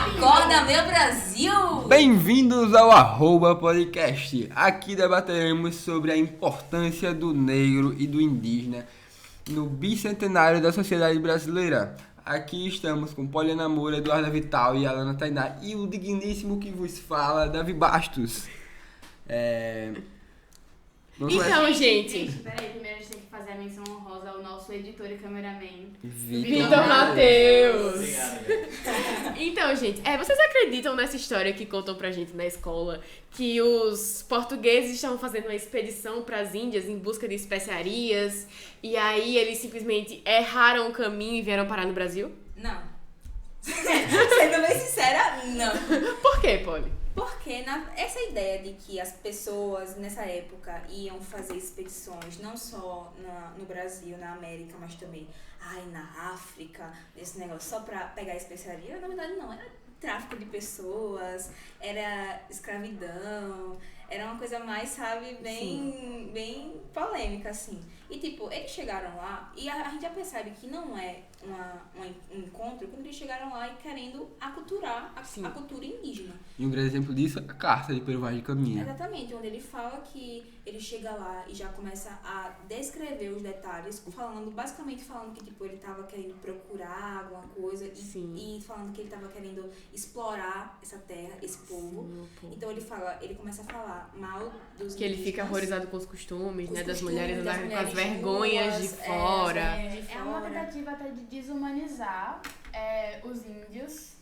Acorda, meu Brasil! Bem-vindos ao @podcast. Aqui debateremos sobre a importância do negro e do indígena no bicentenário da sociedade brasileira. Aqui estamos com Poliana Moura, Eduarda Vital e Alana Tainá e o digníssimo que vos fala, Davi Bastos. Então, gente, Peraí, primeiro a gente tem que fazer a menção honrosa ao nosso editor e cameraman. Vitor Matheus. Obrigado. Então, gente, vocês acreditam nessa história que contam pra gente na escola que os portugueses estavam fazendo uma expedição pras Índias em busca de especiarias e aí eles simplesmente erraram o caminho e vieram parar no Brasil? Não. Sendo bem sincera, não. Por quê, Poli? Porque essa ideia de que as pessoas nessa época iam fazer expedições, não só no Brasil, na América, mas também na África, esse negócio só pra pegar especiaria, na verdade não, era tráfico de pessoas, era escravidão, era uma coisa mais, sabe, bem polêmica, assim. E, tipo, eles chegaram lá e a gente já percebe que não é um encontro quando eles chegaram lá e querendo aculturar a cultura indígena. E um grande exemplo disso é a Carta de Peruvaz de Caminha. Exatamente, onde ele fala que ele chega lá e já começa a descrever os detalhes, basicamente falando que tipo, ele estava querendo procurar alguma coisa e falando que ele estava querendo explorar essa terra, esse povo. Então ele começa a falar mal dos Que ele fica indígenas, horrorizado com os costumes, com os das costumes, mulheres das andarem com as mulheres vergonhas de nuas, fora. É uma tentativa até de desumanizar os índios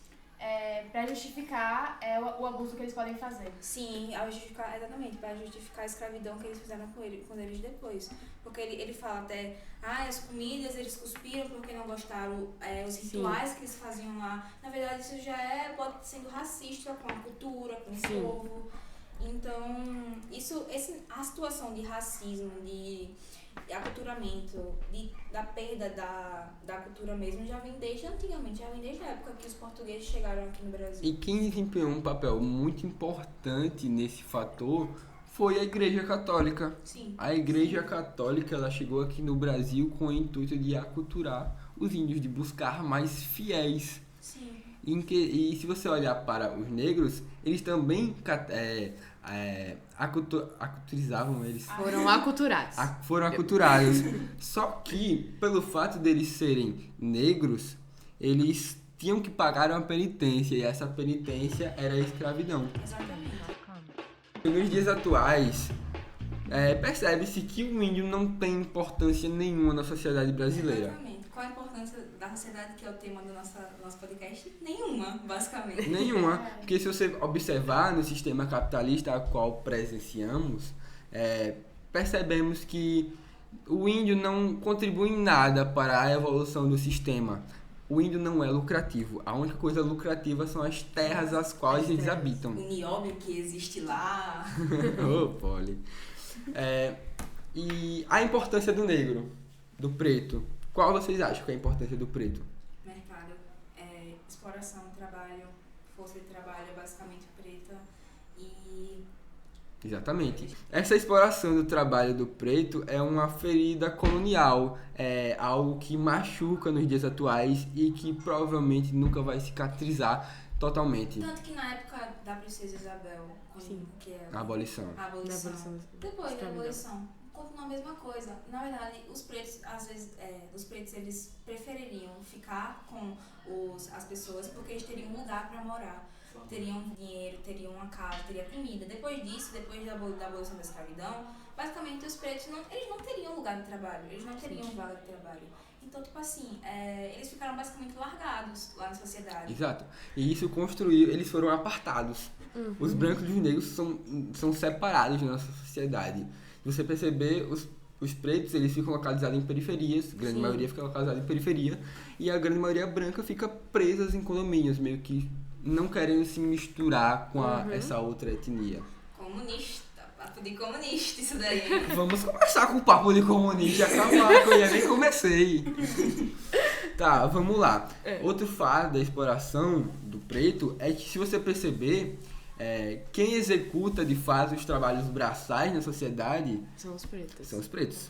pra justificar o abuso que eles podem fazer. Sim, exatamente, para justificar a escravidão que eles fizeram com eles depois. Porque ele fala até, as comidas eles cuspiram porque não gostaram, os rituais que eles faziam lá. Na verdade, isso já pode sendo racista com a cultura, com o povo. Então, a situação de racismo, de aculturamento, da perda da cultura mesmo, já vem desde antigamente, já vem desde a época que os portugueses chegaram aqui no Brasil. E quem desempenhou um papel muito importante nesse fator foi a Igreja Católica. Sim. A Igreja Católica ela chegou aqui no Brasil com o intuito de aculturar os índios, de buscar mais fiéis. Sim. E se você olhar para os negros, eles também aculturizavam eles. Foram aculturados. Foram aculturados. Só que, pelo fato deles serem negros, eles tinham que pagar uma penitência, e essa penitência era a escravidão. Exatamente. Nos dias atuais, percebe-se que o índio não tem importância nenhuma na sociedade brasileira. Exatamente. Qual a importância da sociedade, que é o tema do nosso podcast? Nenhuma, basicamente. Nenhuma. Porque se você observar no sistema capitalista ao qual presenciamos, percebemos que o índio não contribui em nada para a evolução do sistema. O índio não é lucrativo. A única coisa lucrativa são as terras as quais eles habitam. O nióbio que existe lá. Ô, Poli. E a importância do negro, do preto. Qual vocês acham que é a importância do preto? Mercado, exploração, trabalho, força de trabalho é basicamente preta e... Exatamente. Essa exploração do trabalho do preto é uma ferida colonial, é algo que machuca nos dias atuais e que provavelmente nunca vai cicatrizar totalmente. Tanto que na época da Princesa Isabel, que é A abolição. Depois da abolição, continua a mesma coisa. Na verdade, os pretos, às vezes, eles prefeririam ficar com as pessoas porque eles teriam um lugar para morar. Teriam dinheiro, teriam uma casa, teriam comida. Depois disso, depois da abolição da escravidão, basicamente os pretos eles não teriam lugar de trabalho, eles não teriam vaga de trabalho. Então, tipo assim, eles ficaram basicamente largados lá na sociedade. Exato. E isso eles foram apartados. Os brancos e os negros são separados na nossa sociedade. Se você perceber, os pretos eles ficam localizados em periferias, a grande maioria fica localizada em periferia, e a grande maioria branca fica presas em condomínios, meio que não querendo se misturar com essa outra etnia. Comunista, papo de comunista isso daí. Vamos começar com o papo de comunista, calma, que eu ainda nem comecei. Tá, vamos lá. Outro fato da exploração do preto é que, se você perceber, quem executa de fato os trabalhos braçais na sociedade São os pretos. são os pretos.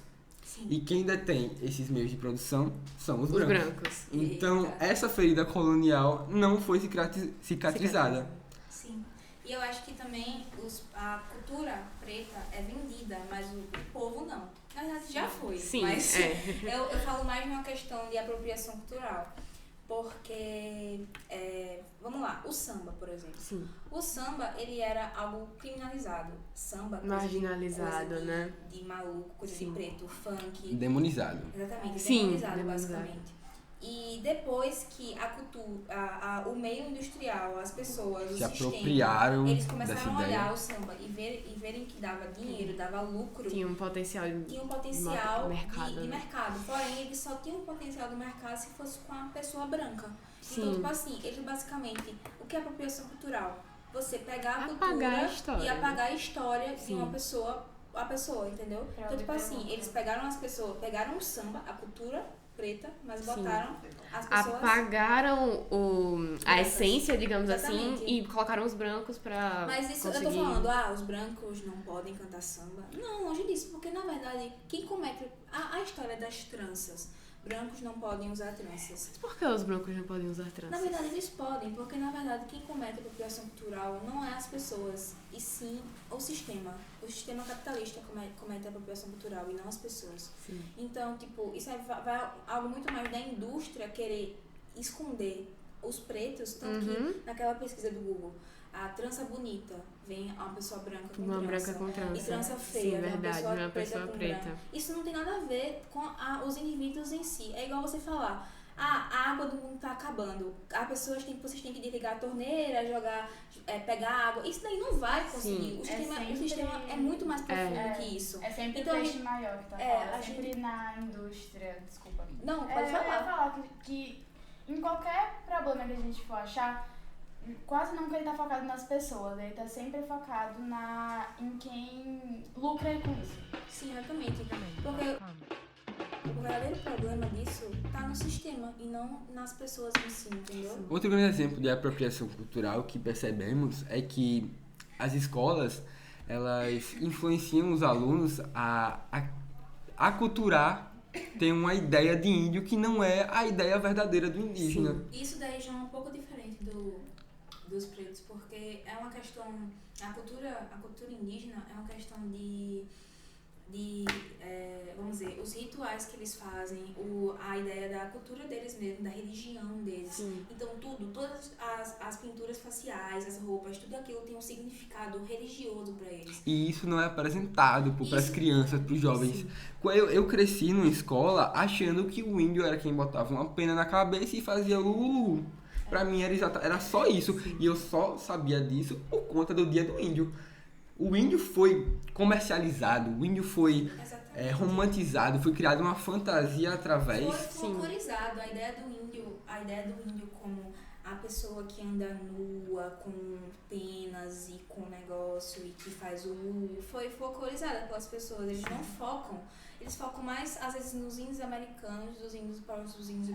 Sim. E quem detém esses meios de produção são os Os brancos. brancos. Então, Eita. essa ferida colonial não foi cicatrizada. Sim. E eu acho que também a cultura preta é vendida, mas o povo não. Na verdade já foi. Sim, mas é. eu falo mais de uma questão de apropriação cultural. Porque, vamos lá, o samba, por exemplo. Sim. O samba, ele era algo criminalizado. Samba, coisa Marginalizado, coisa né? De maluco, coisa Sim. de preto, funk. Demonizado. Exatamente, Sim, demonizado, demonizado. basicamente. E depois que a cultura, o meio industrial, as pessoas, o Se sistema, apropriaram eles dessa começaram a ideia. olhar o samba e verem que dava dinheiro, dava lucro, Tinha um potencial tinha um potencial mercado, de né? mercado. Porém, eles só tinham um potencial do mercado se fosse com a pessoa branca. Sim. Então, tipo assim, eles basicamente, o que é apropriação cultural? Você pegar a Apagar cultura a história. e apagar a história de Sim. uma pessoa, a pessoa, entendeu? Pra Então, tipo obter assim, lucro. eles pegaram as pessoas, pegaram o samba, a cultura preta, mas Sim. botaram as pessoas... Apagaram a Brancas. essência, digamos assim, Exatamente. e colocaram os brancos pra Mas isso conseguir... eu tô falando, os brancos não podem cantar samba. Não, longe disso, porque na verdade, quem comete a história das tranças, brancos não podem usar tranças. Por que os brancos não podem usar tranças? Na verdade, eles podem, porque na verdade quem comete a apropriação cultural não é as pessoas, e sim o sistema. O sistema capitalista comete a apropriação cultural e não as pessoas. Sim. Então, tipo, isso vai algo muito mais da indústria querer esconder os pretos, tanto Uhum. que naquela pesquisa do Google, a trança bonita vem uma pessoa branca com Uma trança. branca com trança. E trança feia, Sim, vem verdade, uma preta pessoa com preta. branca. Isso não tem nada a ver com os indivíduos em si. É igual você falar, a água do mundo tá acabando. Vocês têm que desligar a torneira, pegar água. Isso daí não vai conseguir. Sim. O sistema, sempre- o sistema é muito mais profundo que isso. É sempre Então, o peixe maior que tá é, fora, a sempre gente- na indústria, desculpa. Não, pode Eu ia falar. falar que em qualquer problema que a gente for achar, quase nunca ele tá focado nas pessoas, ele tá sempre focado em quem lucra com isso. Sim, exatamente. Porque o verdadeiro problema disso tá no sistema e não nas pessoas em si, entendeu? Outro grande exemplo de apropriação cultural que percebemos é que as escolas, elas influenciam os alunos a aculturar, ter uma ideia de índio que não é a ideia verdadeira do indígena. Isso daí já é um pouco diferente dos pretos, porque é uma questão, a cultura indígena é uma questão vamos dizer, os rituais que eles fazem, a ideia da cultura deles mesmo, da religião deles. Sim. Então todas as pinturas faciais, as roupas, tudo aquilo tem um significado religioso para eles. E isso não é apresentado para as Isso- crianças, para os jovens. Eu cresci numa escola achando que o índio era quem botava uma pena na cabeça e fazia lulu. Pra mim era só isso. E eu só sabia disso por conta do Dia do Índio. O índio foi comercializado, o índio foi Exatamente. romantizado, foi criada uma fantasia através... Foi folclorizado a ideia do índio como a pessoa que anda nua, com penas e com negócio e que faz o foi folclorizada pelas pessoas. Eles não focam, eles focam mais às vezes nos índios americanos, dos índios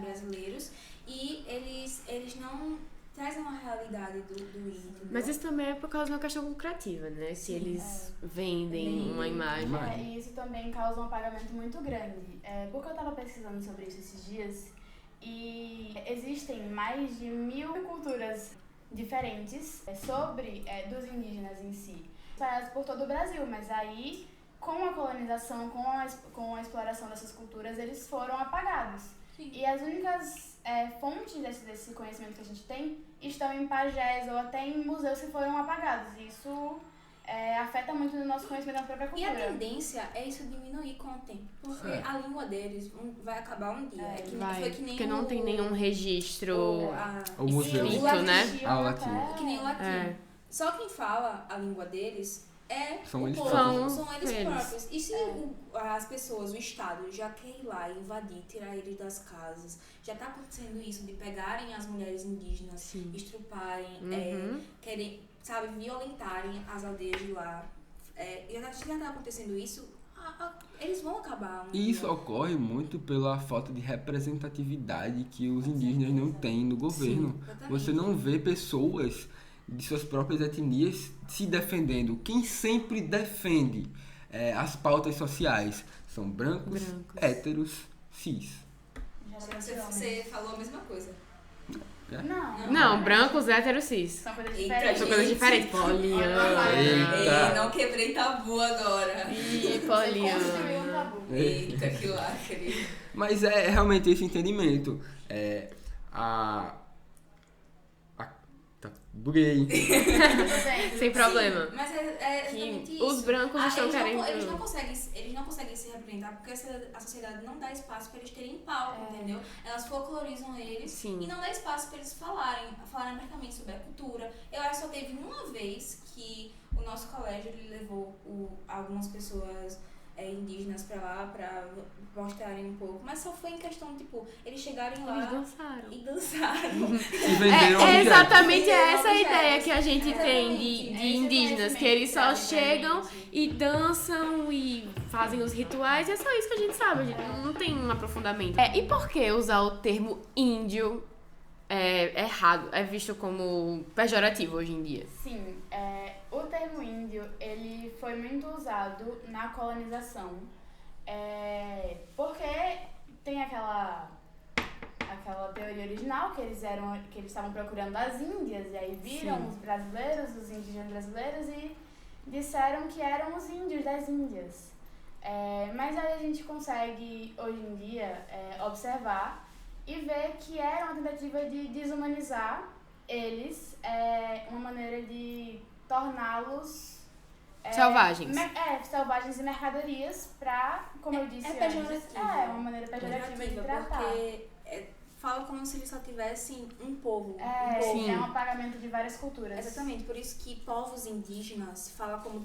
brasileiros, e eles não trazem uma realidade do índio. Entendeu? Mas isso também é por causa de uma questão lucrativa, né? Se eles vendem uma imagem. E isso também causa um apagamento muito grande. Porque eu estava pesquisando sobre isso esses dias e existem mais de 1000 culturas diferentes dos indígenas em si, espalhadas por todo o Brasil, mas aí com a colonização, com a exploração dessas culturas, eles foram apagados. Sim. E as únicas fontes desse conhecimento que a gente tem estão em pajés ou até em museus que foram apagados. Isso afeta muito no nosso conhecimento da própria E cultura. a tendência é isso diminuir com o tempo, porque a língua deles vai acabar um dia. Foi que nem Porque não tem nenhum registro O museu. escrito, né? Ah, o latim. que nem o latim. É. Só quem fala a língua deles São o eles povo, próprios. são eles Eles. próprios. E se as pessoas, o Estado, já quer ir lá invadir, tirar eles das casas, já tá acontecendo isso de pegarem as mulheres indígenas, Sim. estruparem, Uhum. querem, sabe, violentarem as aldeias de lá. Já tá acontecendo isso, eles vão acabar. E isso ocorre muito pela falta de representatividade que os indígenas não têm no governo. Exatamente. Você não vê pessoas de suas próprias etnias se defendendo. Quem sempre defende as pautas sociais são brancos, héteros, cis. Você falou a mesma coisa. Não, brancos, héteros, cis. São coisas Eita, diferentes. São coisas diferentes. Poliana. Eita. Ei, não quebrei tabu agora. Ih, Construiu um Poliana. tabu. Eita, que lacre. Mas é realmente esse entendimento. Buguei. Tudo bem. Sem problema. Sim, mas é exatamente Que isso. os brancos estão eles querendo... Eles não conseguem se representar porque a sociedade não dá espaço para eles terem palco, entendeu? Elas folclorizam eles Sim. e não dá espaço para eles falarem abertamente sobre a cultura. Eu acho que só teve uma vez que o nosso colégio ele levou algumas pessoas indígenas pra lá pra mostrarem um pouco, mas só foi em questão, tipo, eles chegarem lá Eles dançaram. e dançaram. E venderam É objetos. exatamente Venderam essa a objetos. ideia que a gente tem Exatamente. de indígenas, que eles só chegam e dançam e fazem os rituais, e é só isso que a gente sabe, a gente não tem um aprofundamento. E por que usar o termo índio é errado, é visto como pejorativo hoje em dia? Sim, o termo índio, ele foi muito usado na colonização, porque tem aquela teoria original que eles estavam procurando as Índias, e aí viram Sim. os brasileiros, os indígenas brasileiros, e disseram que eram os índios das Índias. Mas aí a gente consegue, hoje em dia, observar e ver que era uma tentativa de desumanizar eles, uma maneira de torná-los Selvagens. Selvagens e mercadorias pra, como eu disse antes, pejorativo. uma maneira pejorativa de tratar. Porque fala como se eles só tivessem um povo. Sim. É um apagamento de várias culturas. Exatamente, por isso que povos indígenas fala como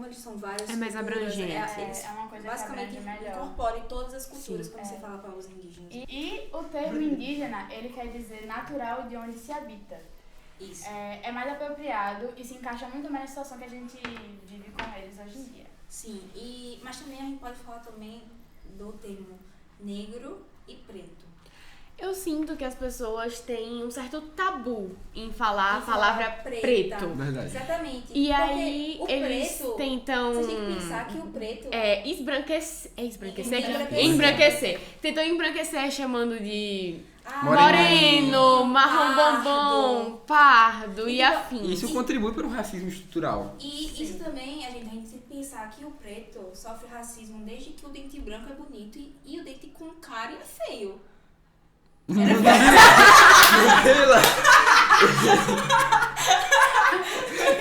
eles são várias É mais culturas, abrangente. eles É uma coisa que basicamente abrange melhor. incorporem todas as culturas Sim. quando você fala povos indígenas. E o termo indígena, ele quer dizer natural de onde se habita. Isso. É mais apropriado e se encaixa muito mais na situação que a gente vive com eles hoje em dia. Sim, mas também a gente pode falar também do termo negro e preto. Eu sinto que as pessoas têm um certo tabu em falar a Em palavra falar preto. Verdade. Exatamente. E Porque aí o eles preto, tentam... Você tem que pensar que o preto... Embranquecer. Tentam embranquecer chamando de Moreno, marrom bombom, pardo e afins. Isso contribui para o racismo estrutural. E isso também, a gente tem que pensar que o preto sofre racismo desde que o dente branco é bonito e o dente com cárie é feio.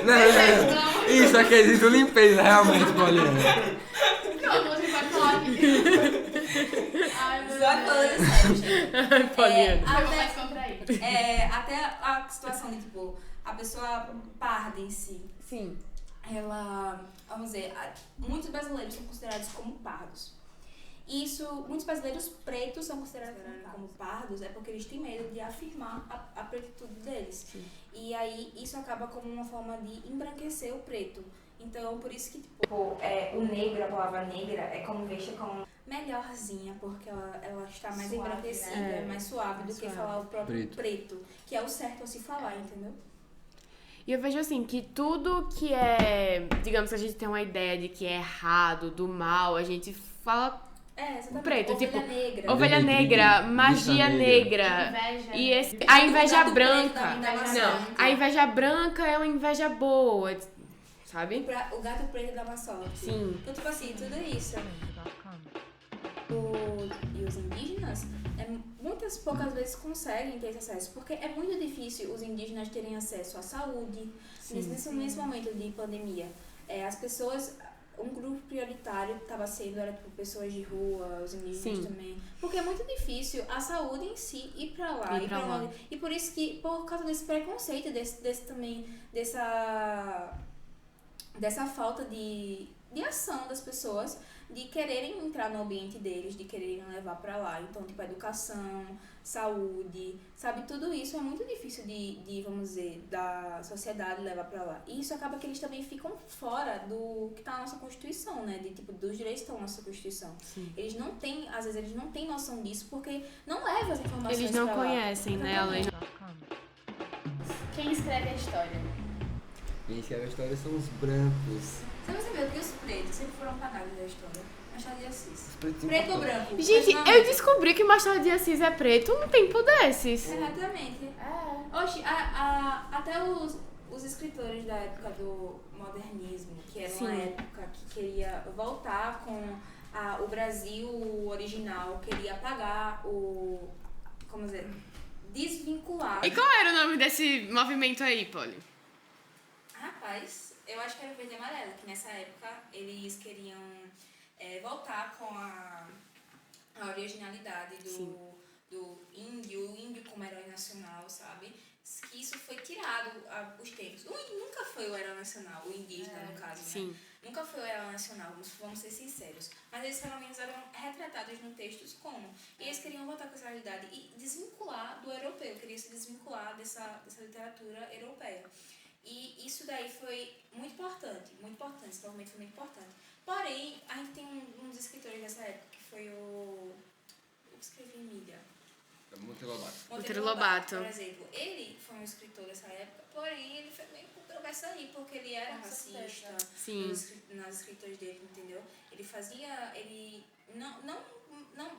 Não. Isso é quesito limpeza, realmente, Poliana. Não, você vai falar aqui. Ai, meu Só falando sério, gente. Poliana. Eu vou mais contrair. Até a situação de, tipo, a pessoa parda em si, Sim. ela, vamos dizer, muitos brasileiros são considerados como pardos. Muitos brasileiros pretos são considerados como pardos é porque eles têm medo de afirmar a pretitude deles. Sim. E aí isso acaba como uma forma de embranquecer o preto. Então, por isso que, tipo, o negro, a palavra negra, é como vista como melhorzinha, porque ela está mais Suave, embranquecida, né? mais suave Mais do que suave. falar o próprio preto, que é o certo a se falar, entendeu? E eu vejo assim, que tudo que é, digamos que a gente tem uma ideia de que é errado, do mal, a gente fala Exatamente. preto, Ovelha tipo, negra. ovelha negra, magia negra. Inveja. E a inveja gato preto branca. da maçã. Não, a inveja branca é uma inveja boa, sabe? O gato preto da sorte. Sim. Então, tipo assim, tudo isso. E os indígenas, muitas poucas vezes conseguem ter esse acesso, porque é muito difícil os indígenas terem acesso à saúde, nesse momento de pandemia. As pessoas, um grupo prioritário estava sendo, era tipo pessoas de rua, os indígenas também, porque é muito difícil a saúde em si ir pra lá. E por isso que, por causa desse preconceito, dessa falta de ação das pessoas, de quererem entrar no ambiente deles, de quererem levar pra lá. Então, tipo, educação, saúde, sabe? Tudo isso é muito difícil de vamos dizer, da sociedade levar pra lá. E isso acaba que eles também ficam fora do que tá na nossa Constituição, né? Dos direitos que estão na nossa Constituição. Sim. Eles não têm, às vezes, eles não têm noção disso, porque não levam as informações Eles não pra lá. conhecem, né? Exatamente. Quem escreve a história? Quem escreve a história são os brancos. Você percebeu que os pretos sempre foram apagados da história? Machado de Assis. Os pretos Preto ou importantes. branco? Gente, Mas eu descobri que Machado de Assis é preto um tempo desses. Exatamente. Oxi, até os escritores da época do modernismo, que era uma Sim. época que queria voltar com o Brasil original, queria apagar como dizer, desvincular. E qual era o nome desse movimento aí, Polly? Rapaz, eu acho que era verde e amarelo, que nessa época eles queriam voltar com a originalidade do índio, o índio como herói nacional, sabe? Que isso foi tirado os tempos. O índio nunca foi o herói nacional, o indígena no caso, Sim. né? Nunca foi o herói nacional, vamos ser sinceros. Mas eles pelo menos eram retratados no textos como. E eles queriam voltar com essa realidade e desvincular do europeu, queriam se desvincular dessa literatura europeia. E isso daí foi muito importante, esse movimento foi muito importante. Porém, a gente tem uns escritores dessa época, que foi o que escreveu em mídia. Monteiro Lobato. Por exemplo, ele foi um escritor dessa época, porém ele foi meio controverso aí, porque ele era racista. Sim. Nas escritas dele, entendeu? Ele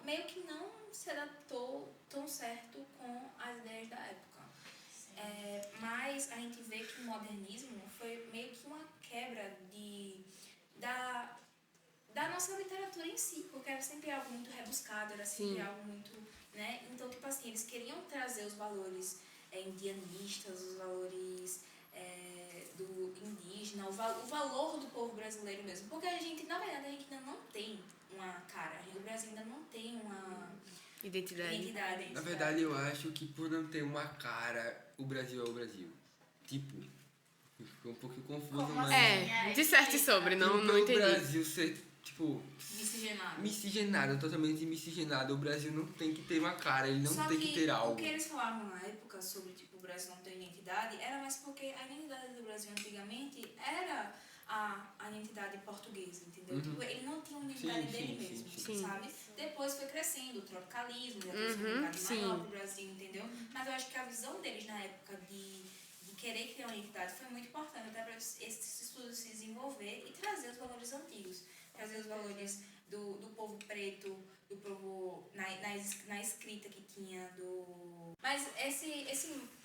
meio que não se adaptou tão certo com as ideias da época. Mas a gente vê que o modernismo foi meio que uma quebra da nossa literatura em si, porque era sempre algo muito rebuscado, era sempre algo muito, né? Então, tipo assim, eles queriam trazer os valores indianistas, os valores do indígena, o valor do povo brasileiro mesmo, porque a gente, na verdade, a gente ainda não tem uma cara, o Brasil ainda não tem uma identidade. Na verdade, eu acho que por não ter uma cara, o Brasil é o Brasil. Tipo, ficou um pouco confuso, mas... Disserte sobre, não o entendi. Brasil ser, tipo... Miscigenado. Miscigenado, totalmente miscigenado. O Brasil não tem que ter uma cara, ele não tem que ter algo. O que eles falavam na época sobre, tipo, o Brasil não ter identidade, era mais porque a identidade do Brasil antigamente era a identidade portuguesa, entendeu? Tipo, ele não tinha uma identidade dele mesmo, sabe? Depois foi crescendo o tropicalismo, depois foi um bocado maior pro Brasil, entendeu? Mas eu acho que a visão deles na época de querer criar uma identidade foi muito importante até para esse estudo se desenvolver e trazer os valores antigos, trazer os valores do povo preto, do povo na escrita que tinha Mas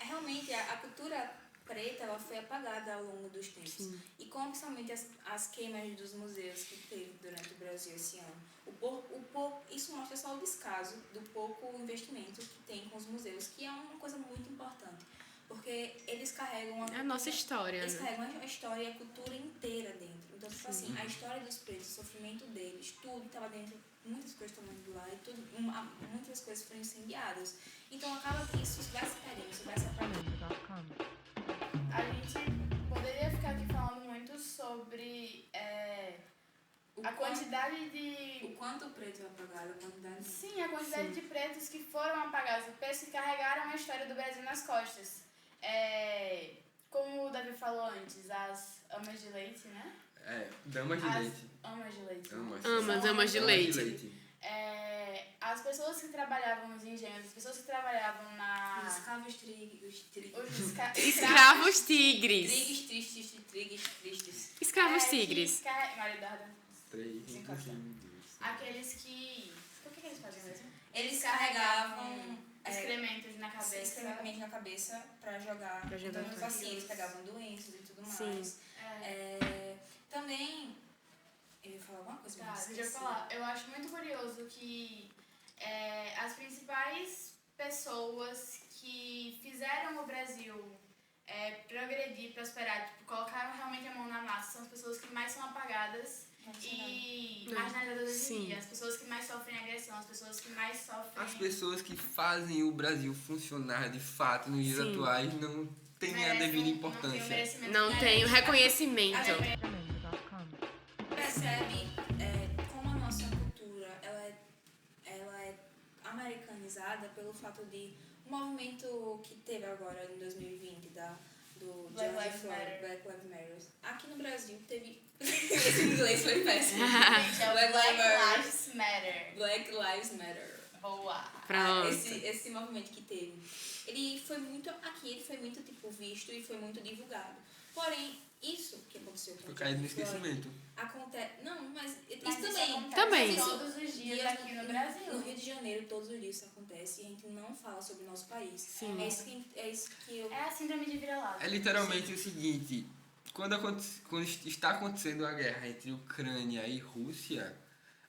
realmente a cultura preta, ela foi apagada ao longo dos tempos. Sim. E com principalmente as queimas dos museus que teve durante o Brasil esse ano. Isso mostra só o descaso do pouco investimento que tem com os museus, que é uma coisa muito importante. Porque eles carregam a nossa história. Eles carregam a história e a cultura inteira dentro. Então, tipo assim, a história dos pretos, o sofrimento deles, tudo estava dentro, muitas coisas estão indo lá e muitas coisas foram incendiadas. Então, acaba que isso vai se perdendo, isso vai se apagando. A gente poderia ficar aqui falando muito sobre a quantidade de... O quanto o preto é apagado, a quantidade... Sim, a quantidade de pretos que foram apagados, pretos que carregaram a história do Brasil nas costas. Como o Davi falou antes, as amas de leite, né? Damas de leite. Amas de leite. Amas de leite. As pessoas que trabalhavam nos engenhos, as pessoas que trabalhavam Os escravos tigres. Escravos tigres. Trigues tristes. Escravos tigres. Aqueles que... O que eles faziam mesmo? Eles carregavam excrementos na cabeça. Pra jogar. Então, assim, eles pegavam doenças e tudo mais. Sim. Também... Eu ia falar alguma coisa, mas deixa eu falar. Eu acho muito curioso que as principais pessoas que fizeram o Brasil progredir, prosperar, tipo, colocaram realmente a mão na massa, são as pessoas que mais são apagadas e marginalizadas hoje em dia. As pessoas que mais sofrem agressão, as pessoas que mais sofrem... As pessoas que fazem o Brasil funcionar de fato nos dias atuais não têm a devida importância. Não tem o reconhecimento. Percebe como a nossa cultura ela é americanizada pelo fato de um movimento que teve agora em 2020 do Black Lives Matter. Aqui no Brasil teve esse inglês foi péssimo. Black Lives Matter. Black Lives Matter. Boa. Pronto. Esse movimento que teve, ele foi muito tipo visto e foi muito divulgado. Porém, isso que aconteceu com Foi o caído no George Floyd esquecimento. acontece. Não, mas isso Mas isso também. acontece Também. todos os dias aqui no Brasil. No Rio de Janeiro, todos os dias isso acontece e a gente não fala sobre o nosso país. Sim. É isso que eu. É a síndrome de vira-lata. É literalmente o seguinte, quando está acontecendo a guerra entre Ucrânia e Rússia,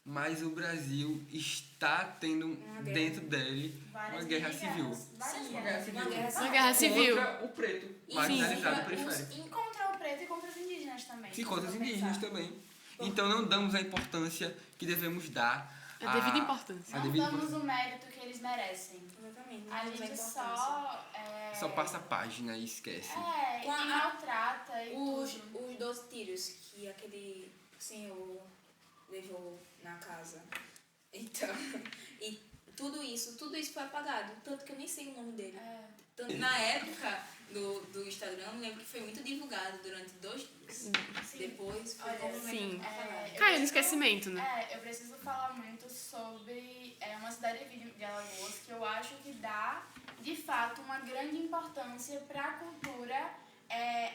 mas o Brasil está tendo Uma guerra. dentro dele Várias uma guerra mini civil. guerras, várias Sim, guerras. Uma guerra civil. Contra o preto, Sim. marginalizado, Sim. periférico. E contra o preto e contra os indígenas também. Sim, contra os se for indígenas pensar. também. Então não damos a importância que devemos dar. A devida importância. a Não devida damos importância. o mérito que eles merecem. Exatamente. não A temos gente importância. só... Só passa a página e esquece. E Com a- maltrata e tudo. Os 12 tiros que aquele senhor levou na casa. Então, e tudo isso foi apagado. Tanto que eu nem sei o nome dele. Tanto, na época do Instagram, eu lembro que foi muito divulgado durante 2 dias. Sim. Depois foi Olha, completamente sim. apagado. Eu Caiu no preciso- esquecimento, né? Eu preciso falar muito sobre uma cidade aqui de Alagoas que eu acho que dá, de fato, uma grande importância para a cultura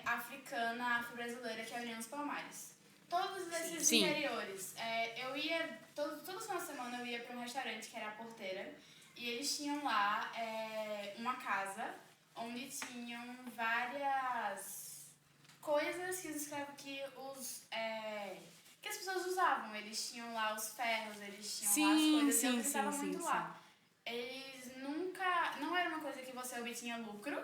africana, afro-brasileira, que é a União dos Palmares. Todos esses Sim. interiores, eu ia, todo final de semana eu ia para um restaurante que era a Porteira, e eles tinham lá uma casa onde tinham várias coisas que as pessoas usavam. Eles tinham lá os ferros, eles tinham lá as Sim, coisas, e eu sim, pensava sim, muito sim, lá. Eles nunca... Não era uma coisa que você obtinha lucro,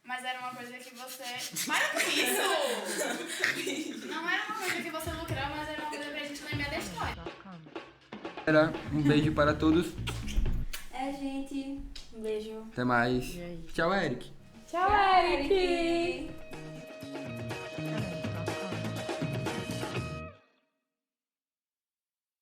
mas era uma coisa que você... Para com isso! Não era uma coisa que você lucrava, mas era uma coisa pra gente lembrar da história. Um beijo para todos. Gente. Um beijo. Até mais. E aí? Tchau, Eric. Tchau, Eric!